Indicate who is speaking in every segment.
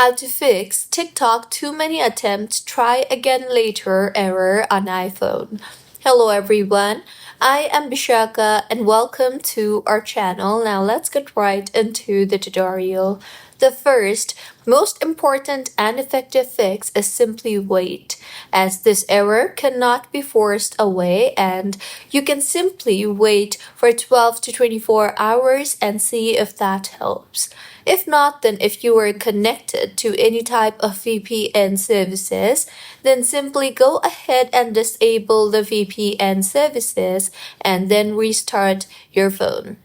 Speaker 1: How to fix TikTok too many attempts, try again later error on iPhone. Hello everyone, I am Bishaka and welcome to our channel. Now let's get right into the tutorial. The first, most important and effective fix is simply wait, as this error cannot be forced away and you can simply wait for 12 to 24 hours and see if that helps. If not, then if you are connected to any type of VPN services, then simply go ahead and disable the VPN services and then restart your phone.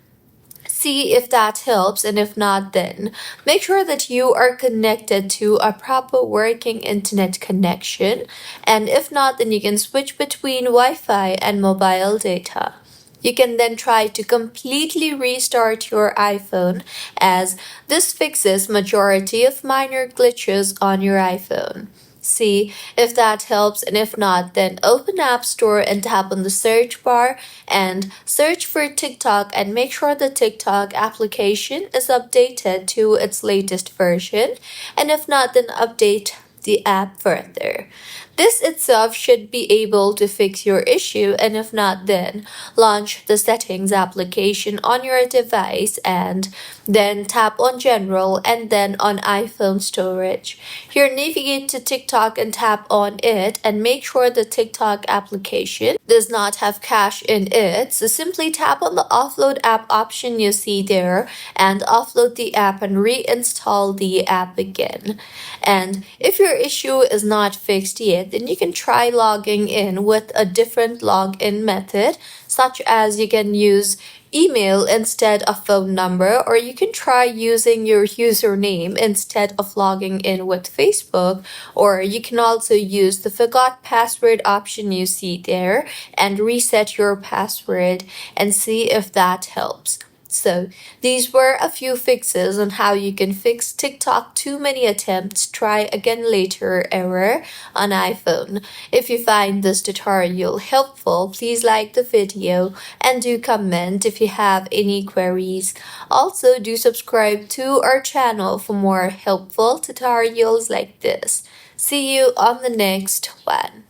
Speaker 1: See if that helps, and if not, then make sure that you are connected to a proper working internet connection. And if not, then you can switch between Wi-Fi and mobile data. You can then try to completely restart your iPhone, as this fixes majority of minor glitches on your iPhone. See if that helps, and if not, then open App Store and tap on the search bar and search for TikTok and make sure the TikTok application is updated to its latest version, and if not, then update the app further. This itself should be able to fix your issue, and if not, then launch the settings application on your device and then tap on general and then on iPhone storage. Here, navigate to TikTok and tap on it and make sure the TikTok application does not have cache in it. So simply tap on the offload app option you see there and offload the app and reinstall the app again. And if your issue is not fixed yet, then you can try logging in with a different login method, such as you can use email instead of phone number, or you can try using your username instead of logging in with Facebook, or you can also use the forgot password option you see there and reset your password and see if that helps. So, these were a few fixes on how you can fix TikTok too many attempts, try again later error on iPhone. If you find this tutorial helpful, please like the video and do comment if you have any queries. Also, do subscribe to our channel for more helpful tutorials like this. See you on the next one.